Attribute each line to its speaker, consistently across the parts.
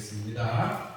Speaker 1: 읽겠습니다.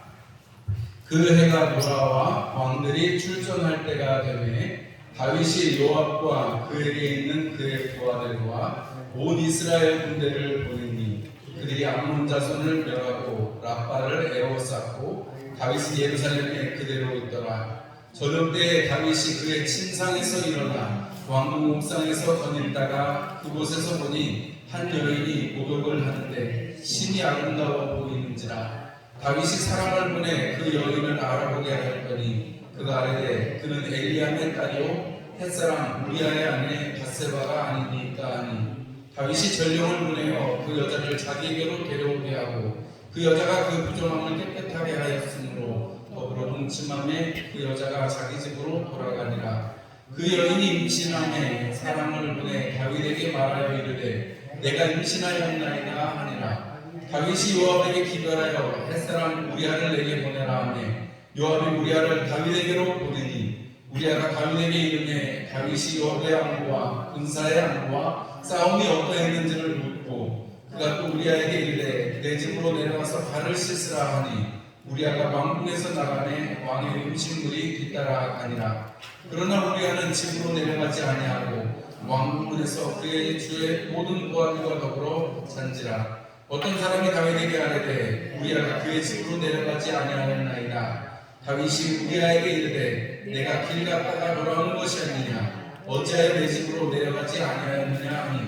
Speaker 1: 그 해가 돌아와 왕들이 출전할 때가 되매 다윗이 요압과 그에게 있는 그의 부하들과 온 이스라엘 군대를 보내니 그들이 암몬 자손을 멸하고 라빠를 에워쌌고 다윗이 예루살렘에 그대로 있더라. 저녁 때에 다윗이 그의 침상에서 일어나 왕궁 옥상에서 거닐다가 그곳에서 보니 한 여인이 목욕을 하는데 심히 아름다워 보이는지라. 다윗이 사람을 보내 그 여인을 알아보게 하였더니 그가 아뢰되 그는 엘리암의 딸이요 햇사람 우리아의 아내 밧세바가 아니니까 하니, 다윗이 전령을 보내어 그 여자를 자기에게로 데려오게 하고 그 여자가 그 부정함을 깨끗하게 하였으므로 더불어 동침함에 그 여자가 자기 집으로 돌아가니라. 그 여인이 임신함에 사람을 보내 다윗에게 말하여 이르되 내가 임신하였나이다 하니라. 다윗이 요압에게 기별하여 햇사람 우리아를 내게 보내라 하매 요압이 우리아를 다윗에게로 보내니 우리아가 다윗에게 이르매 다윗이 요압의 안부와 군사의 안부와 싸움이 어떠했는지를 묻고 그가 또 우리아에게 이르되 내 집으로 내려가서 발을 씻으라 하니 우리아가 왕궁에서 나가매 왕의 음식물이 뒤따라 가니라. 그러나 우리아는 집으로 내려가지 아니하고 왕궁문에서 그의 주의 모든 부하들과 더불어 잔지라. 어떤 사람이 다윗에게 아뢰되 우리아가 그의 집으로 내려가지 아니하였나이다. 다윗이 우리아에게 이르되 내가 길 갔다가 돌아오는 것이 아니냐 어찌하여 내 집으로 내려가지 아니하였느냐 하니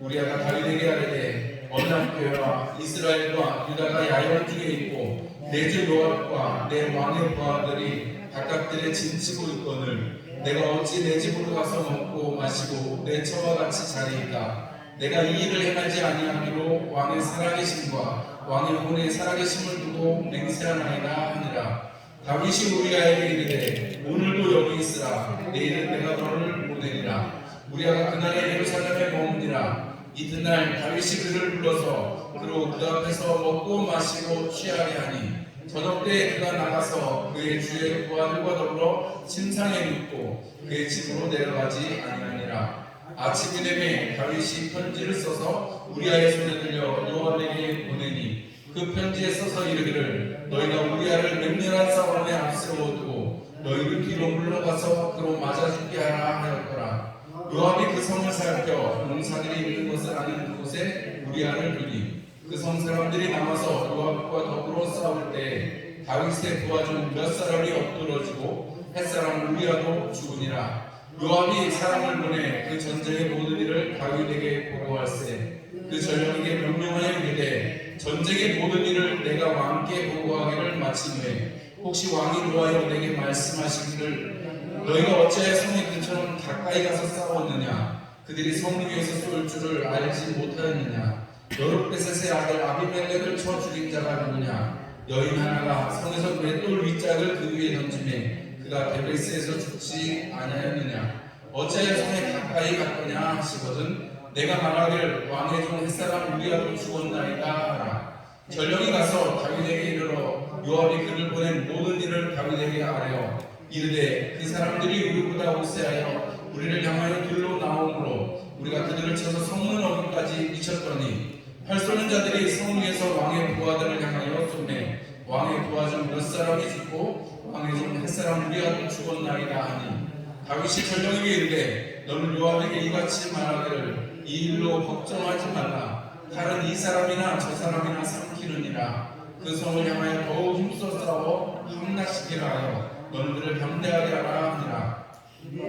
Speaker 1: 우리아가 다윗에게 아뢰되 어느 학교와 이스라엘과 유다가 야외 중에 있고 내 주 요압과 내 왕의 부하들이 각각들의 짐치고 있거늘 내가 어찌 내 집으로 가서 먹고 마시고 내 처와 같이 자리이까. 내가 이 일을 행하지 아니하기로 왕의 살아계심과 왕의 혼의 살아계심을 두고 맹세하나이다 하니라. 다윗이 우리아에게 이르되 오늘도 여기 있으라. 내일은 내가 너를 보내리라. 우리아가 그날에 예루살렘에 머무니라. 이튿날 다윗이 그를 불러서 그로 그 앞에서 먹고 마시고 취하게 하니 저녁 때에 그가 나가서 그의 주의 부하들과 더불어 침상에 눕고 그의 집으로 내려가지 아니하니라. 아침이 되매 다윗이 편지를 써서 우리아의 손에 들려 요압에게 보내니 그 편지에 써서 이르기를 너희가 우리아를 맹렬한 싸움에 앞세워 두고 너희를 뒤로 물러가서 그로 맞아 죽게 하라 하였더라. 요압이 그 성을 살펴 농사들이 있는 것을 아는 곳에 우리아를 두니 그 성 사람들이 남아서 요압과 더불어 싸울 때 다윗의 부하 중 몇 사람이 엎드러지고 햇사람 우리아도 죽으니라. 요압이 사람을 보내 그 전쟁의 모든 일을 다윗에게 보고할세 그 전령에게 명령하여 이르되 전쟁의 모든 일을 내가 왕께 보고하기를 마친 후에 혹시 왕이 노하여 내게 말씀하시기를 너희가 어찌하여 성의 근처로 가까이 가서 싸웠느냐 그들이 성 위에서 쏠 줄을 알지 못하였느냐 여룹베셋의 아들 아비멜렉을 쳐 죽인 자가 누구냐 여인 하나가 성에서 맷돌 윗짝을 그 위에 던지매 그가 베베스에서 죽지 아니하였느냐 어찌하여 성에 가까이 갔더냐 하시거든 내가 말하기를 왕의 종 햇사람 우리아도 죽었나이다 하라. 전령이 가서 다윗에게 이르러 요압이 그를 보낸 모든 일을 다윗에게 아뢰어 이르되 그 사람들이 우리보다 우세하여 우리를 향하여 들로 나오므로 우리가 그들을 쳐서 성문 어귀까지 미쳤더니 활 쏘는 자들이 성 위에서 왕의 부하들을 향하여 쏘매 왕의 부하 중 몇 사람이 죽고 왕의 종 햇사람 우리아도 죽었나이다 하니 다윗이 전령에게 이르되 너는 요압에게 이같이 말하기를 이 일로 걱정하지 말라. 칼은 이 사람이나 저 사람이나 삼키느니라. 그 성을 향하여 더욱 힘써 싸워 함락시키라 하여 너는 그를 담대하게 하라 하니라.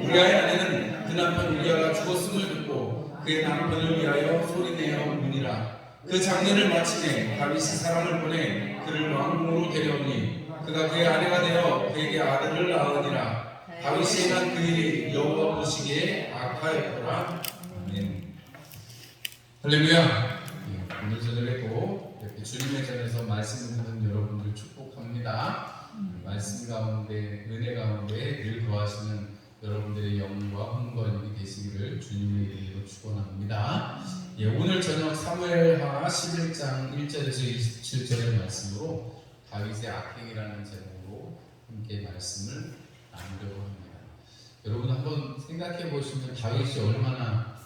Speaker 1: 우리아의 아내는 그 남편 우리아가 죽었음을 듣고 그의 남편을 위하여 소리내어 우니라. 그 장례를 마치매 다윗이 사람을 보내 그를 왕궁으로 데려오니 그가 그의 아내가 되어 그에게 아들을 낳으니라. 다윗이 행한 그 일이 여호와 보시기에 악하였더라. 아멘. 할렐루야. 오늘 저녁에도 이렇게 주님의 전에서 말씀 듣는 여러분들 축복합니다. 말씀 가운데 은혜 가운데 늘 거하시는 여러분들의 영과 흥건이 되시기를 주님의 이름으로 축원합니다. 오늘 저녁 사무엘하 11장 1절에서 27절의 말씀으로 다윗의 악행이라는 제목으로 함께 말씀을 나누려고 합니다. 여러분 한번 생각해 보시면 다윗이 얼마나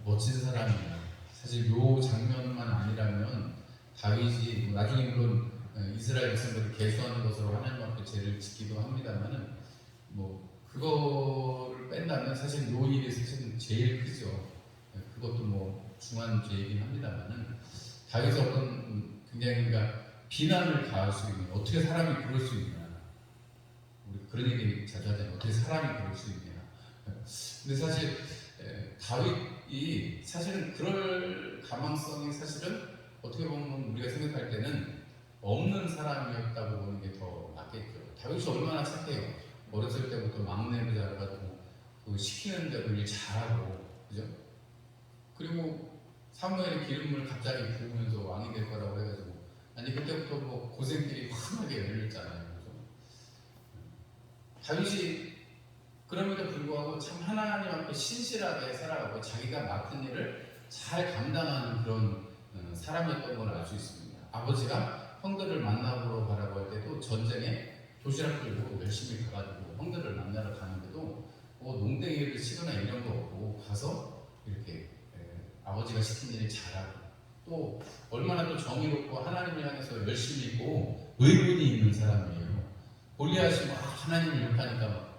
Speaker 1: 멋진 사람이냐. 사실 요 장면만 아니라면 다윗이 나중에 물론
Speaker 2: 이스라엘 백성들을 계수하는 것으로 하나님 앞에 죄를 짓기도 합니다만은 뭐 그거를 뺀다면 사실 요 일이 사실 제일 크죠. 그것도 뭐 중한 죄이긴 합니다만은 다윗이 어떤 굉장히 그러니까 비난을 가할 수 있는 어떻게 사람이 그럴 수 있냐 우리 그런 얘기 자주 하잖아요. 어떻게 사람이 그럴 수 있냐. 근데 사실 다윗이 사실은 그럴 가망성이 사실은 어떻게 보면 우리가 생각할 때는 없는 사람이었다고 보는 게 더 맞겠죠. 다윗이 얼마나 착해요. 어렸을 때부터 막내를 잘해가지고 그 시키는 대로 일 잘하고 그죠? 그리고 사무엘의 기름을 갑자기 부으면서 왕이 될 거라고 해가지고 아니 그때부터 뭐 고생길이 환하게 열렸잖아요. 그죠? 다윗이 그럼에도 불구하고 참 하나님 앞에 신실하게 살아가고 자기가 맡은 일을 잘 감당하는 그런 사람이었던 걸 알 수 있습니다. 아버지가 형들을 만나보러 가라고 할 때도 전쟁에 도시락 들고 열심히 가가지고 형들을 만나러 가는데도 농땡이를 치거나 이런 거 없고 가서 이렇게 아버지가 시킨 일을 잘하고 또 얼마나 또 정의롭고 하나님을 향해서 열심히 있고 의문이 있는 사람이에요. 골리앗이 막 하나님을 욕하니까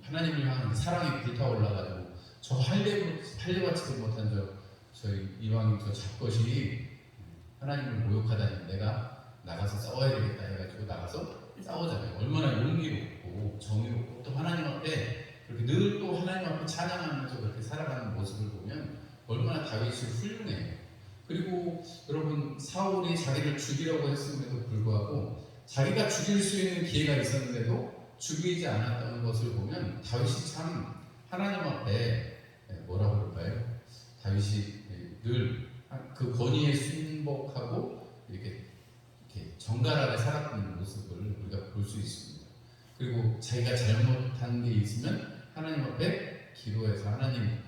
Speaker 2: 하나님을 향한 사랑이 불타올라가지고 저 할례받지도 못한 저희 이왕인 저 잡것이 하나님을 모욕하다니 내가 나가서 싸워야 되겠다 해가지고 나가서 싸우잖아요. 얼마나 용기롭고 정의롭고 또 하나님 앞에 그렇게 늘 또 하나님 앞에 찬양하면서 그렇게 살아가는 모습을 보면 얼마나 다윗이 훌륭해요. 그리고 여러분 사울이 자기를 죽이려고 했음에도 불구하고 자기가 죽일 수 있는 기회가 있었는데도 죽이지 않았다는 것을 보면 다윗이 참 하나님 앞에 뭐라고 그럴까요? 다윗이 늘 그 권위에 순복하고 이렇게 정갈하게 살았던 모습을 우리가 볼 수 있습니다. 그리고 자기가 잘못한 게 있으면 하나님 앞에 기도해서 하나님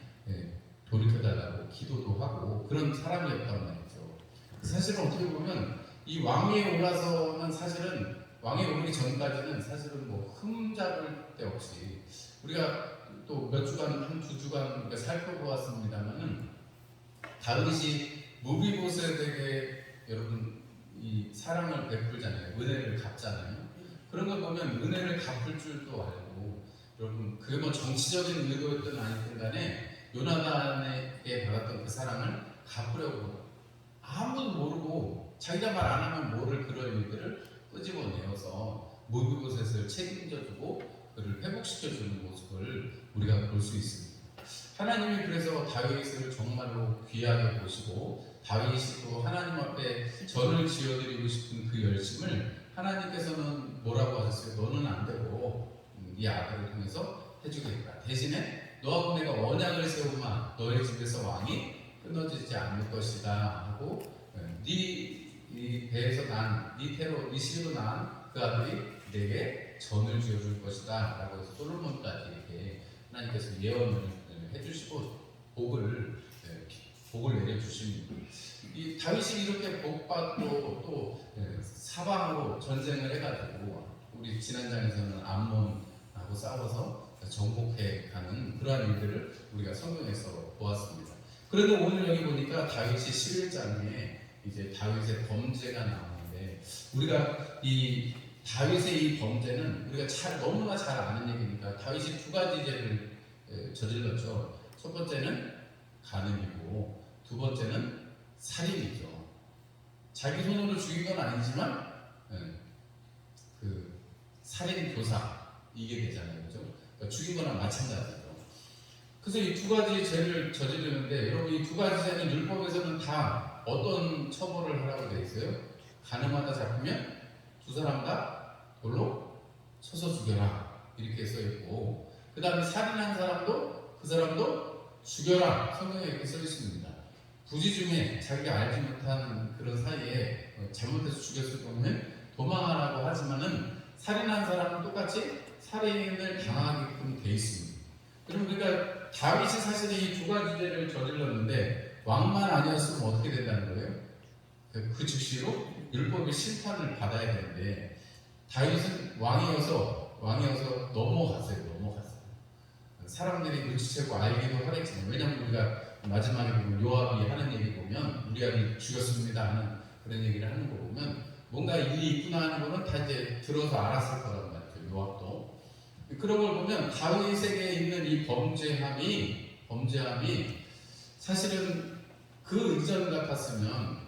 Speaker 2: 돌이켜달라고 기도도 하고 그런 사람이었단 말이죠. 사실은 어떻게 보면 이 왕위에 올라서는 사실은 왕에 오르기 전까지는 사실은 뭐 흠잡을 데 없이 우리가 또 몇 주간 한 두 주간 우리가 살펴보았습니다만은 다윗이 무비보셋에게 여러분 이 사랑을 베풀잖아요. 은혜를 갚잖아요. 그런 걸 보면 은혜를 갚을 줄도 알고 여러분 그게 뭐 정치적인 의도였든 아니든 간에 요나단에게 받았던 그 사랑을 갚으려고 아무도 모르고 자기가 말 안 하면 모를 그런 일들을 끄집어내어서 무비보셋을 책임져주고 그를 회복시켜주는 모습을 우리가 볼 수 있습니다. 하나님이 그래서 다윗을 정말로 귀하게 보시고 다윗이 또 하나님 앞에 전을 지어드리고 싶은 그 열심을 하나님께서는 뭐라고 하셨어요? 너는 안 되고 네 아들을 통해서 해주겠다. 대신에 너하고 내가 언약을 세우마 너의 집에서 왕이 끊어지지 않을 것이다 하고 네 배에서 네 태로 네 씨로 난 그 아들이 내게 전을 지어줄 것이다 라고 해서 솔로몬까지 이렇게 하나님께서 예언을 해주시고 복을 내려주십니다. 이 다윗이 이렇게 복받고 또 사방으로 전쟁을 해가지고 우리 지난장에서는 암몬하고 싸워서 정복해 가는 그러한 일들을 우리가 성경에서 보았습니다. 그래도 오늘 여기 보니까 다윗이 11장에 이제 다윗의 범죄가 나오는데 우리가 이 다윗의 이 범죄는 우리가 너무나 잘 아는 얘기니까 다윗이 두 가지 죄를 저질렀죠. 첫 번째는 간음이고 두 번째는 살인이죠. 자기 손으로 죽인 건 아니지만 그 살인 교사 이게 되잖아요, 그죠? 그러니까 죽인 거랑 마찬가지죠. 그래서 이 두 가지 죄를 저지르는데 여러분 이 두 가지 죄는 율법에서는 다 어떤 처벌을 하라고 되어 있어요? 간음하다 잡히면 두 사람 다 돌로 쳐서 죽여라 이렇게 써 있고 그 다음에 살인한 사람도 그 사람도 죽여라 성경에 이렇게 써 있습니다. 부지 중에 자기가 알지 못한 그런 사이에 잘못해서 죽였을 경우는 도망하라고 하지만은 살인한 사람은 똑같이 살인을 당하게끔 돼 있습니다. 여러분 그러니까 다윗이 사실 이 두 가지 죄를 저질렀는데 왕만 아니었으면 어떻게 된다는 거예요? 그 즉시로 율법의 심판을 받아야 되는데 다윗은 왕이어서 넘어갔어요. 사람들이 눈치채고 알기도 하겠지만 왜냐하면 우리가 마지막에 보면 요압이 하는 얘기 보면 우리 아들 죽였습니다 하는 그런 얘기를 하는 거 보면 뭔가 일이 있구나 하는 거는 다 이제 들어서 알았을 거란 말이죠. 요압도. 그런 걸 보면 다윗에게 있는 이 범죄함이 사실은 그 이전 같았으면,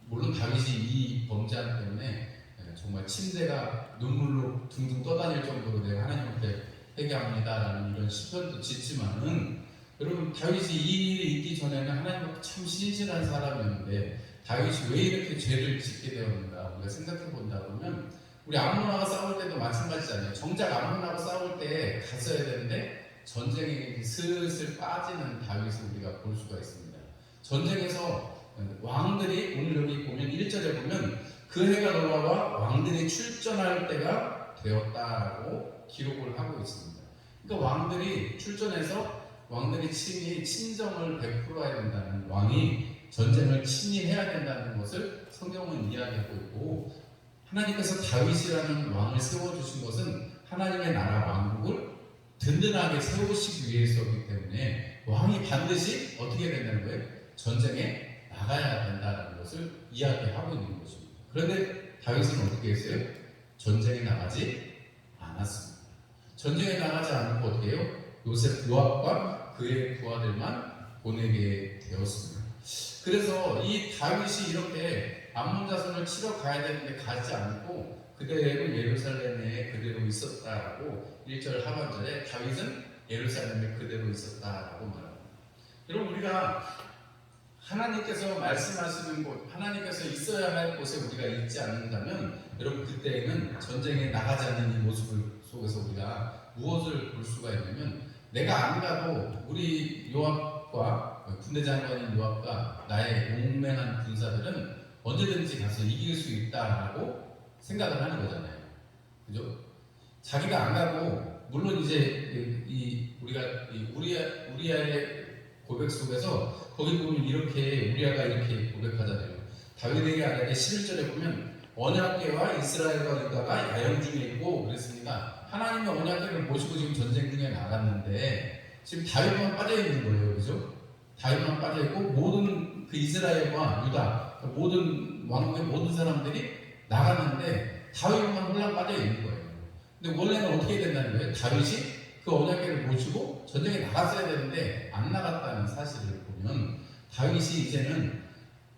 Speaker 2: 물론 다윗이 이 범죄함 때문에 정말 침대가 눈물로 둥둥 떠다닐 정도로 내가 하나님한테 회개합니다라는 이런 시편도 짓지만은, 여러분 다윗이 이 일이 있기 전에는 하나님과 참 신실한 사람이었는데 다윗이 왜 이렇게 죄를 짓게 되었는가 우리가 생각해 본다 보면, 우리 암몬하고 싸울 때도 마찬가지잖아요. 정작 암몬하고 싸울 때 갔어야 되는데 전쟁에 슬슬 빠지는 다윗을 우리가 볼 수가 있습니다. 전쟁에서 왕들이, 오늘 여기 보면 1절에 보면 그 해가 돌아와 왕들이 출전할 때가 되었다고 기록을 하고 있습니다. 그러니까 왕들이 출전해서 왕들이 친히 친정을 베풀어야 된다는, 왕이 전쟁을 친히 해야 된다는 것을 성경은 이야기하고 있고, 하나님께서 다윗이라는 왕을 세워주신 것은 하나님의 나라 왕국을 든든하게 세우시기 위해서이기 때문에 왕이 반드시 어떻게 된다는 거예요? 전쟁에 나가야 된다는 것을 이야기하고 있는 것입니다. 그런데 다윗은 어떻게 했어요? 전쟁에 나가지 않았습니다. 전쟁에 나가지 않고 어떻게 해요? 요압과 그의 부하들만 보내게 되었습니다. 그래서 이 다윗이 이렇게 암몬 자손을 치러 가야 되는데 가지 않고 그대로 예루살렘에 그대로 있었다라고 1절 하반절에 다윗은 예루살렘에 그대로 있었다라고 말합니다. 여러분, 우리가 하나님께서 말씀하시는 곳, 하나님께서 있어야 할 곳에 우리가 있지 않는다면, 여러분 그때에는 전쟁에 나가지 않는 이 모습 속에서 우리가 무엇을 볼 수가 있냐면, 내가 안 가도 우리 요압과 군대 장관인 요압과 나의 용맹한 군사들은 언제든지 가서 이길 수 있다라고 생각을 하는 거잖아요. 그죠? 자기가 안 가고, 물론 이제 우리가 우리아의 고백 속에서 거기 보면 이렇게 우리아가 이렇게 고백하잖아요. 다윗에게 아내게 11절에 보면 언약궤와 이스라엘과 유다가 야영 중에 있고 그랬으니까 하나님의 언약궤를 모시고 지금 전쟁 중에 나갔는데 지금 다윗만 빠져 있는 거예요, 그죠? 다윗만 빠져 있고 모든 그 이스라엘과 유다, 모든 왕국의 모든 사람들이 나갔는데 다윗만 홀랑 빠져 있는 거예요. 근데 원래는 어떻게 된다는 거예요? 다윗이 그 언약궤를 모시고 전쟁에 나갔어야 되는데 안 나갔다는 사실을 보면, 다윗이 이제는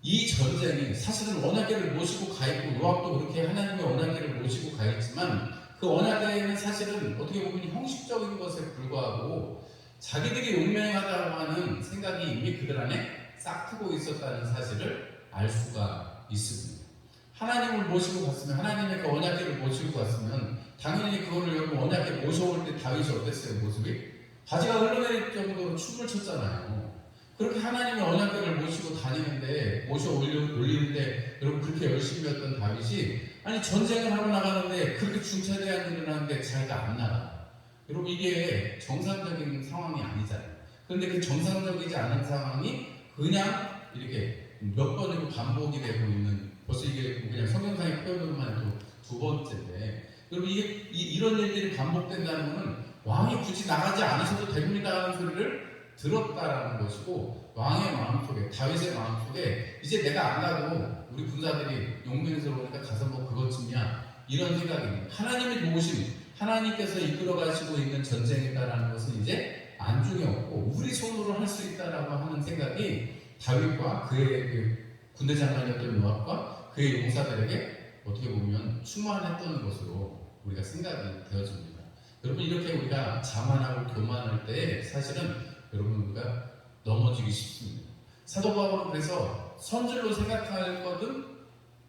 Speaker 2: 이 전쟁이 사실은 언약궤를 모시고 가 있고 요압도 그렇게 하나님의 언약궤를 모시고 가 있지만, 그 언약궤는 사실은 어떻게 보면 형식적인 것에 불과하고 자기들이 용맹하다고 하는 생각이 이미 그들 안에 싹트고 있었다는 사실을 알 수가 있습니다. 하나님을 모시고 갔으면, 하나님의 그 언약궤를 모시고 갔으면 당연히 그거를 여러분 언약궤 모셔올 때 다윗이 어땠어요? 모습이? 바지가 흘러내릴 정도로 춤을 췄잖아요. 그렇게 하나님의 언약궤를 모시고 다니는데, 올리는데 여러분 그렇게 열심히 했던 다윗이, 아니 전쟁을 하러 나가는데 그렇게 중차대한 일을 하는데 자기가 안 나가. 여러분 이게 정상적인 상황이 아니잖아요. 그런데 그 정상적이지 않은 상황이 그냥 이렇게 몇 번이고 반복이 되고 있는, 벌써 이게 그냥 성경상의 표현으로만 해도 두 번째인데, 여러분 이런 일들이 반복된다는 것은 왕이 굳이 나가지 않으셔도 됩니다 하는 소리를 들었다라는 것이고, 왕의 마음속에, 다윗의 마음속에 이제 내가 안 가도 우리 군사들이 용맹스러우니까 가서 뭐 그것쯤이야 이런 생각입니다. 하나님이 도우심, 하나님께서 이끌어 가시고 있는 전쟁이다라는 것은 이제 안중에 없고 우리 손으로 할 수 있다라고 하는 생각이 다윗과 그의 그 군대 장관이었던 요압과 그의 용사들에게 어떻게 보면 충만했던 것으로 우리가 생각이 되어집니다. 여러분 이렇게 우리가 자만하고 교만할 때 사실은 여러분 우리가 넘어지기 쉽습니다. 사도 바울은 그래서 선줄로 생각할 거든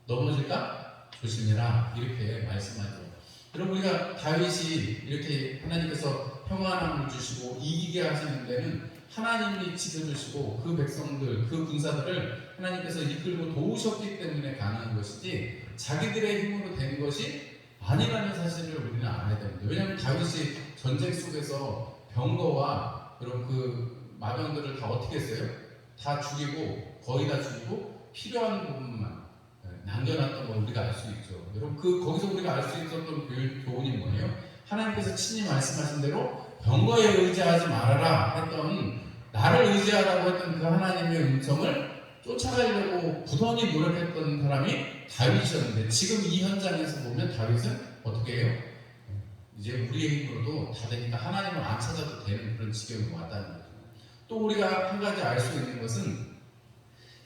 Speaker 2: 넘어질까 조심해라 이렇게 말씀하죠. 여러분 우리가 다윗이 이렇게 하나님께서 평안함을 주시고 이기게 하시는 데는 하나님이 지켜주시고 그 백성들, 그 군사들을 하나님께서 이끌고 도우셨기 때문에 가능한 것이지 자기들의 힘으로 된 것이 아니라는 사실을 우리는 알아야 됩니다. 왜냐하면 다윗이 전쟁 속에서 병거와 여러분 그 마병들을 다 어떻게 했어요? 다 죽이고, 거의 다 죽이고 필요한 부분만 남겨놨던 걸 우리가 알 수 있죠. 여러분 거기서 우리가 알 수 있었던 교훈이 뭐예요? 하나님께서 친히 말씀하신 대로 병거에 의지하지 말아라 했던, 나를 의지하라고 했던 그 하나님의 음성을 쫓아가려고 부단히 노력했던 사람이 다윗이었는데 지금 이 현장에서 보면 다윗은 어떻게 해요? 이제 우리의 힘으로도 다 되니까 하나님을 안 찾아도 되는 그런 지경이 왔다는 거죠. 또 우리가 한 가지 알 수 있는 것은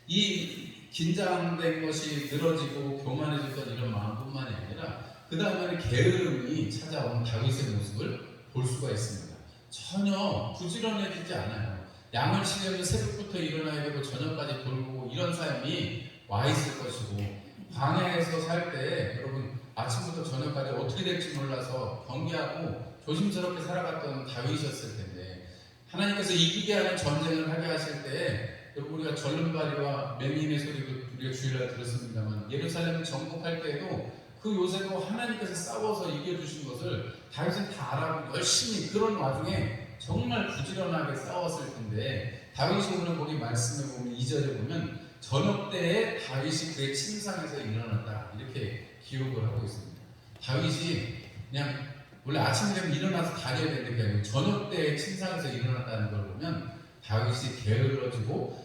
Speaker 2: 이 긴장된 것이 늘어지고 교만해졌던 이런 마음뿐만이 아니라 그 다음에는 게으름이 찾아온 다윗의 모습을 볼 수가 있습니다. 전혀 부지런해지지 않아요. 양을 치려면 새벽부터 일어나야 되고 저녁까지 돌보고 이런 삶이 와 있을 것이고, 광야에서 살 때 여러분 아침부터 저녁까지 어떻게 될지 몰라서 경계하고 조심스럽게 살아갔던 다윗이었을 텐데, 하나님께서 이기게 하는 전쟁을 하게 하실 때 여러분 우리가 절름발이와 맹인의 소리도 우리가 주일날 들었습니다만, 예루살렘을 정복할 때에도 그 요새도 하나님께서 싸워서 이겨주신 것을 다윗은 다 알아보고 열심히, 그런 와중에 정말 부지런하게 싸웠을 텐데, 다윗이 오늘 거기 말씀에 보면 2절에 보면 저녁 때에 다윗이 그의 침상에서 일어났다 이렇게 기록을 하고 있습니다. 다윗이 그냥 원래 아침에 되면 일어나서 다녀야 되는 게 아니고 저녁 때에 침상에서 일어났다는 걸 보면 다윗이 게을러지고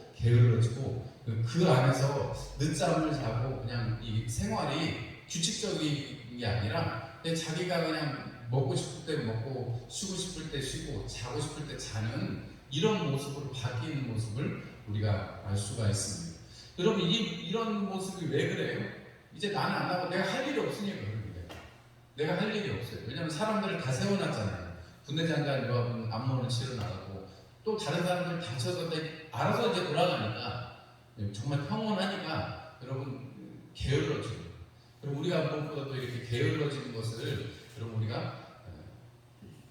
Speaker 2: 그 안에서 늦잠을 자고 그냥 이 생활이 규칙적인 게 아니라 자기가 그냥 먹고 싶을 때 먹고 쉬고 싶을 때 쉬고 자고 싶을 때 자는 이런 모습으로 바뀌는 모습을 우리가 알 수가 있습니다. 여러분 이런 모습이 왜 그래요? 이제 나는 안 나고 내가 할 일이 없으니까 그럽니다. 내가 할 일이 없어요. 왜냐하면 사람들을 다 세워놨잖아요. 군대 장관 요압은 암모는 치러 나가고 또 다른 사람들 다쳐서 알아서 이제 돌아가니까 정말 평온하니까 여러분 게을러지고, 그리고 우리가 무엇보다도 이렇게 게을러지는 것을 여러분 우리가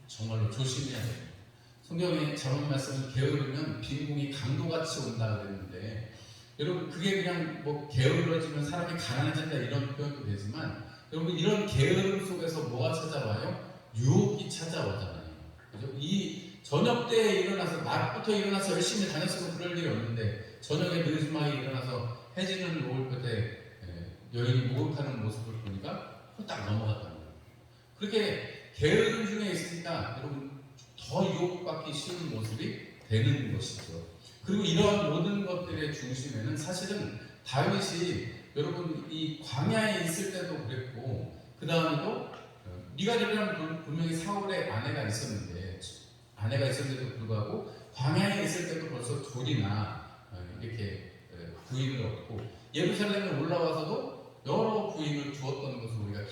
Speaker 2: 정말로 조심해야 돼요. 성경에 잘못 말씀은 게으르면 빈궁이 강도같이 온다 그랬는데, 여러분 그게 그냥 뭐 게을러지면 사람이 가난해진다 이런 표현도 되지만, 여러분 이런 게으름 속에서 뭐가 찾아와요? 유혹이 찾아오잖아요. 그죠? 이 저녁 때에 일어나서 낮부터 일어나서 열심히 다녔으면 그럴 일이 없는데 저녁에 늦음하게 일어나서 해지는 노을 끝에 여인이 목욕하는 모습을 보니까 딱 넘어갔다는 거예요. 그렇게 게으름 중에 있으니까 여러분 더 유혹받기 쉬운 모습이 되는 것이죠. 그리고 이런 모든 것들의 중심에는 사실은 다윗이 여러분 이 광야에 있을 때도 그랬고, 그 다음에도 미갈이라는 분명히 사울의 아내가 있었는데도 불구하고 광야에 있을 때도 벌써 둘이나 이렇게 부인을 얻고, 예루살렘에 올라와서도 여러 부인을 두었던 것을 우리가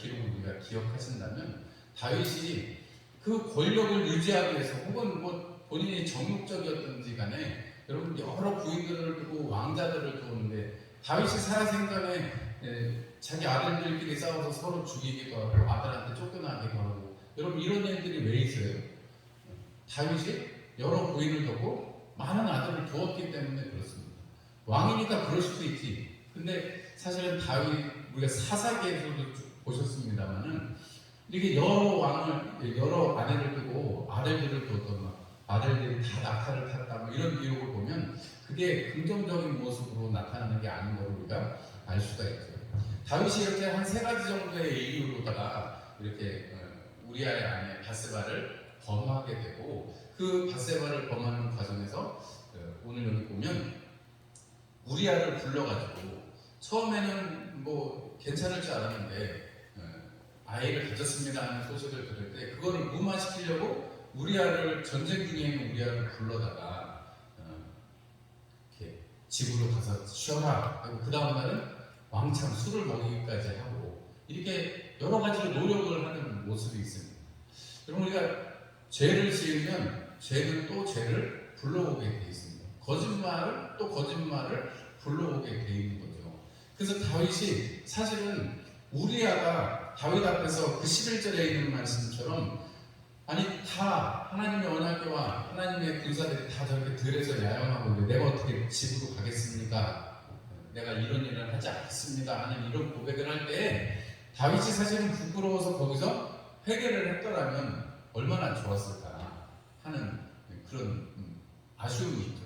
Speaker 2: 기억하신다면, 다윗이 그 권력을 유지하기 위해서 혹은 뭐 본인이 정욕적이었던지 간에 여러분 여러 부인들을 두고 왕자들을 두었는데, 다윗이 살아생전에 자기 아들들끼리 싸워서 서로 죽이기도 하고 아들한테 쫓겨나기도 하고, 여러분 이런 일들이 왜 있어요? 다윗이 여러 부인을 두고 많은 아들을 두었기 때문에 그렇습니다. 왕이니까 그럴 수도 있지. 근데 사실은 다윗, 우리가 사사기에서도 보셨습니다만은 이렇게 여러 아내를 두고 아들들을 두었던, 아들들이 다 낙타를 탔다 뭐 이런 기록을 보면 그게 긍정적인 모습으로 나타나는 게 아닌 걸 우리가 알 수가 있죠. 다윗이 이렇게 한 3가지 정도의 이유로다가 이렇게 우리아의 아내 바세바를 범하게 되고, 그 바세바를 범하는 과정에서 오늘 여기 보면 우리아를 불러가지고 처음에는 뭐 괜찮을 줄 알았는데 아이를 가졌습니다 하는 소식을 들을 때 그거를 무마시키려고 우리아를, 전쟁 중에 있는 우리아를 불러다가 이렇게 집으로 가서 쉬어라 하고 그 다음 날은 왕창 술을 먹이기까지 하고, 이렇게 여러 가지로 노력을 하는 모습이 있습니다. 여러분 우리가 죄를 지으면 죄는 또 죄를 불러오게 되어 있습니다. 거짓말을 또 거짓말을 불러오게 되어 있는 거죠. 그래서 다윗이 사실은 우리아가 다윗 앞에서 그 11절에 있는 말씀처럼, 아니 다 하나님의 언약궤와 하나님의 군사들이 다 저렇게 들에서 야영하고 있는데 내가 어떻게 집으로 가겠습니까? 내가 이런 일을 하지 않겠습니다 하는 이런 고백을 할 때 다윗이 사실은 부끄러워서 거기서 회개를 했더라면 얼마나 좋았을까 하는 그런 아쉬움이 있죠.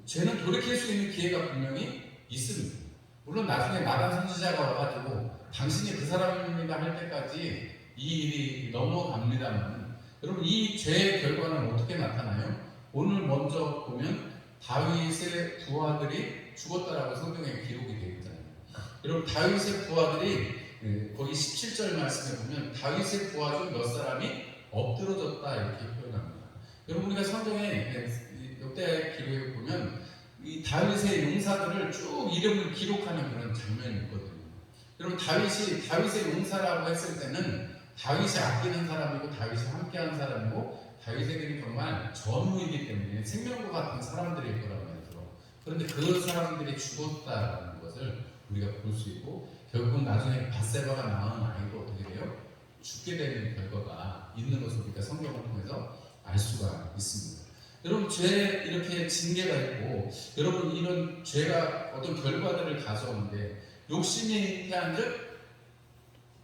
Speaker 2: 죄는 돌이킬 수 있는 기회가 분명히 있습니다. 물론 나중에 나단 선지자가 와가지고 당신이 그 사람입니다 할 때까지 이 일이 넘어갑니다만, 여러분 이 죄의 결과는 어떻게 나타나요? 오늘 먼저 보면 다윗의 두 아들이 죽었다라고 성경에 기록이 되어 있잖아요. 여러분 다윗의 부하들이 거기 17절 말씀에 보면 다윗의 부하 중 몇 사람이 엎드러졌다 이렇게 표현합니다. 여러분 우리가 성경에 역대 기록에 보면 이 다윗의 용사들을 쭉 이름을 기록하는 그런 장면이 있거든요. 여러분 다윗의 용사라고 했을 때는 다윗이 아끼는 사람이고 다윗이 함께하는 사람이고 다윗에게는 정말 전우이기 때문에 생명과 같은 사람들일 거란 말이죠. 그런데 그 사람들이 죽었다는 것을 우리가 볼 수 있고 결국 나중에 밧세바가 낳은 아이도 어떻게 돼요? 죽게 되는 결과가 있는 것을 우리가 성경을 통해서 알 수가 있습니다. 여러분 죄 이렇게 징계가 있고 여러분 이런 죄가 어떤 결과들을 가져오는데 욕심이 잉태한즉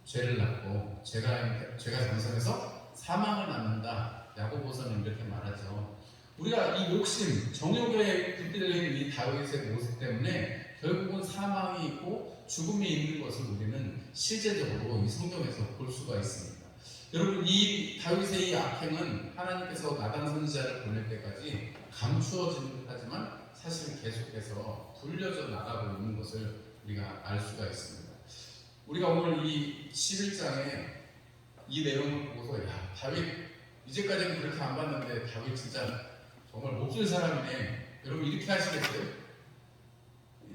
Speaker 2: 죄를 낳고 죄가 장성해서 사망을 낳는다. 야고보서는 이렇게 말하죠. 우리가 이 욕심, 정욕에 붙들린 이 다윗의 모습 때문에 결국은 사망이 있고 죽음이 있는 것을 우리는 실제적으로 이 성경에서 볼 수가 있습니다. 여러분 이 다윗의 이 악행은 하나님께서 나단 선지자를 보낼 때까지 감추어지는 듯하지만 사실은 계속해서 불려져 나가고 있는 것을 우리가 알 수가 있습니다. 우리가 오늘 이 11장에 이 내용을 보고서 야 다윗 이제까지는 그렇게 안 봤는데 다윗 진짜 정말 목줄 사람이네. 여러분 이렇게 하시겠어요?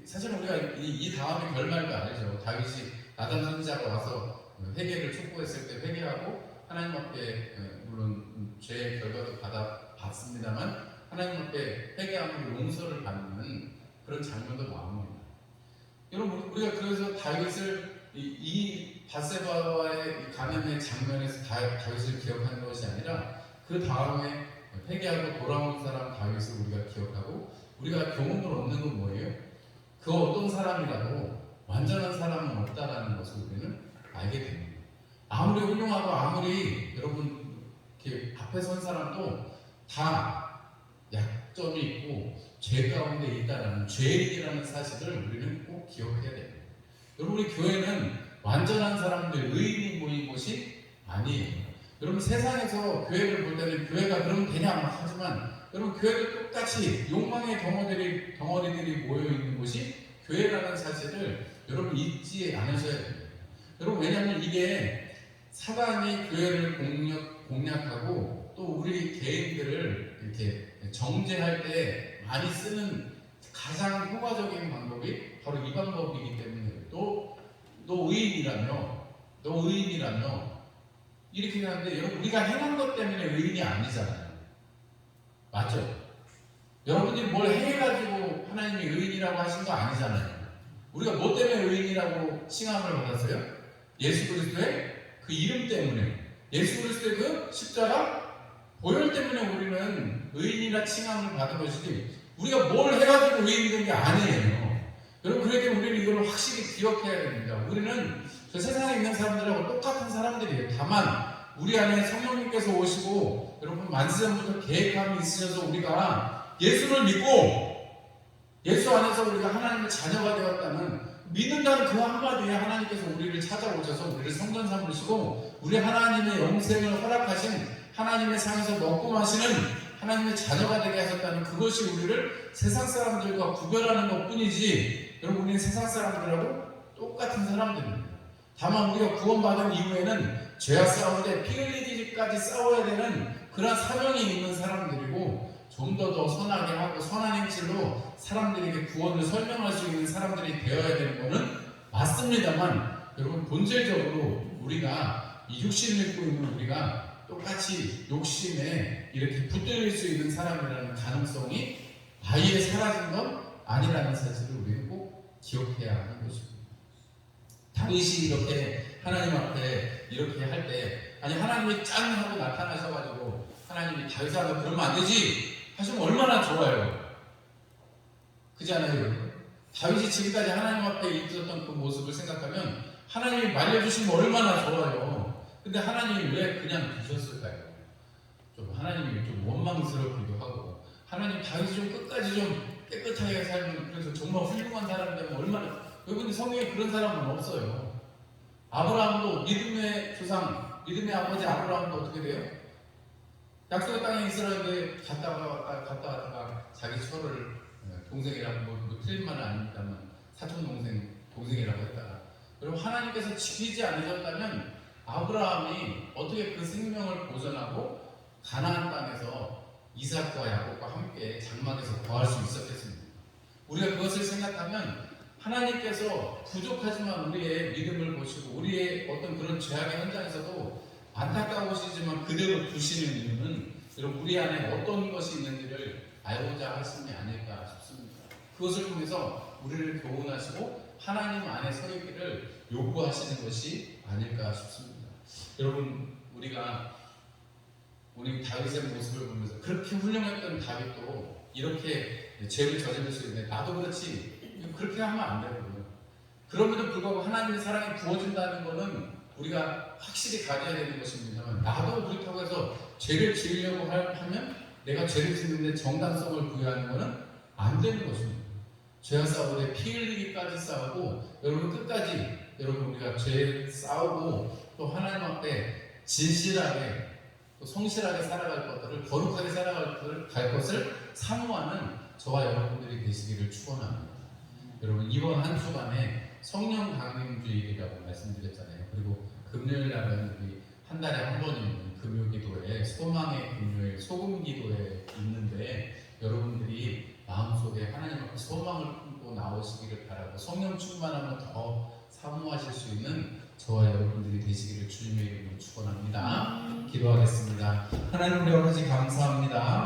Speaker 2: 사실은 우리가 이 다음에 결말도 알죠. 다윗이 나단 선지자가 와서 회개를 촉구했을 때 회개하고 하나님 앞에 물론 죄의 결과도 받았습니다만 하나님 앞에 회개함으로 용서를 받는 그런 장면도 나옵니다. 여러분 우리가 그래서 다윗을 이 밧세바와의 가늠의 장면에서 다윗을 기억하는 것이 아니라 그 다음에 회개하고 돌아오는 사람 다윗을 우리가 기억하고 우리가 교훈을 얻는 건 뭐예요? 그 어떤 사람이라도 완전한 사람은 없다라는 것을 우리는 알게 됩니다. 아무리 훌륭하고 아무리 여러분 이렇게 앞에 선 사람도 다 약점이 있고 죄 가운데 있다라는 죄인이라는 사실을 우리는 꼭 기억해야 됩니다. 여러분 우리 교회는 완전한 사람들 의인이 모인 곳이 아니에요. 여러분 세상에서 교회를 볼 때는 교회가 그러면 되냐 막 하지만 여러분 교회도 똑같이 욕망의 덩어리들이 모여 있는 곳이 교회라는 사실을 여러분 잊지 않으셔야 됩니다. 여러분 왜냐하면 이게 사단이 교회를 공략하고 또 우리 개인들을 이렇게 정죄할 때 많이 쓰는 가장 효과적인 방법이 바로 이 방법이기 때문에 너 의인이라며 이렇게 하는데 여러분 우리가 행한 것 때문에 의인이 아니잖아요. 맞죠? 여러분들이 뭘 해가지고 하나님이 의인이라고 하신 거 아니잖아요. 우리가 뭐 때문에 의인이라고 칭함을 받았어요? 예수 그리스도의 그 이름 때문에 예수 그리스도의 그 십자가 보혈 때문에 우리는 의인이라 칭함을 받은 것이지 우리가 뭘 해가지고 의인이 된 게 아니에요. 여러분 그렇기 때문에 우리는 이걸 확실히 기억해야 됩니다. 우리는 저 세상에 있는 사람들하고 똑같은 사람들이에요. 다만 우리 안에 성령님께서 오시고 여러분 만세전부터 계획함이 있으셔서 우리가 예수를 믿고 예수 안에서 우리가 하나님의 자녀가 되었다는 믿는다는 그 한마디에 하나님께서 우리를 찾아오셔서 우리를 성전 삼으시고 우리 하나님의 영생을 허락하신 하나님의 상에서 먹고 마시는 하나님의 자녀가 되게 하셨다는 그것이 우리를 세상 사람들과 구별하는 것 뿐이지 여러분 우리는 세상 사람들하고 똑같은 사람들입니다. 다만 우리가 구원받은 이후에는 죄와 싸울 때 피 흘리기까지 싸워야 되는 그런 사명이 있는 사람들이고 좀 더 선하게 하고 선한 행실로 사람들에게 구원을 설명할 수 있는 사람들이 되어야 되는 것은 맞습니다만 여러분 본질적으로 우리가 이 육신을 입고 있는 우리가 똑같이 욕심에 이렇게 붙들릴 수 있는 사람이라는 가능성이 아예 사라진 건 아니라는 사실을 우리는 꼭 기억해야 하는 것입니다. 다윗이 이렇게 하나님 앞에 이렇게 할 때 아니 하나님이 짠 하고 나타나셔가지고 하나님이 다윗아 너 그러면 안 되지 하시면 얼마나 좋아요. 그렇지 않아요? 다윗이 지금까지 하나님 앞에 있었던 그 모습을 생각하면 하나님이 말려주시면 얼마나 좋아요. 근데 하나님이 왜 그냥 두셨을까요? 좀 하나님이 좀 원망스럽기도 하고 하나님 다윗이 좀 끝까지 좀 깨끗하게 살면 그래서 정말 훌륭한 사람 되면 얼마나 여러분 성경에 그런 사람은 없어요. 아브라함도 믿음의 조상 믿음의 아버지 아브라함도 어떻게 돼요? 약속의 땅에 이스라엘에 갔다가 자기 처를 동생이라고 뭐 틀린 말은 아닙니다만 사촌 동생이라고 했다가 그럼 하나님께서 지키지 않으셨다면 아브라함이 어떻게 그 생명을 보존하고 가나안 땅에서 이삭과 야곱과 함께 장막에서 거할 수 있었겠습니까? 우리가 그것을 생각하면 하나님께서 부족하지만 우리의 믿음을 보시고 우리의 어떤 그런 죄악의 현장에서도 안타까우시지만 그대로 두시는 이유는 여러분 우리 안에 어떤 것이 있는지를 알고자 하심이 아닐까 싶습니다. 그것을 통해서 우리를 교훈하시고 하나님 안에 서 있기를 요구하시는 것이 아닐까 싶습니다. 여러분 우리 다윗의 모습을 보면서 그렇게 훌륭했던 다윗도 이렇게 죄를 저지를 수 있는데 나도 그렇지 그렇게 하면 안 되거든요. 그럼에도 불구하고 하나님의 사랑이 부어진다는 것은 우리가 확실히 가져야 되는 것입니다만 나도 그렇다고 해서 죄를 지으려고 하면 내가 죄를 짓는데 정당성을 부여하는 것은 안 되는 것입니다. 죄와 싸우되 피 흘리기까지 싸우고 여러분 끝까지 여러분 우리가 죄 싸우고 또 하나님 앞에 진실하게 또 성실하게 살아갈 것들을 거룩하게 살아갈 것을 사모하는 저와 여러분들이 되시기를 축원합니다. 여러분 이번 한 주간에 성령 강림주일이라고 말씀드렸잖아요. 그리고 금요일 날은 우리 한 달에 한 번 있는 금요기도회 소망의 금요일 소금기도회 있는데 여러분들이 마음속에 하나님 앞에 소망을 품고 나오시기를 바라고 성령 충만함을 더 사모하실 수 있는 저와 여러분들이 되시기를 주님의 이름으로 축원합니다. 기도하겠습니다. 하나님 우리 아버지 감사합니다.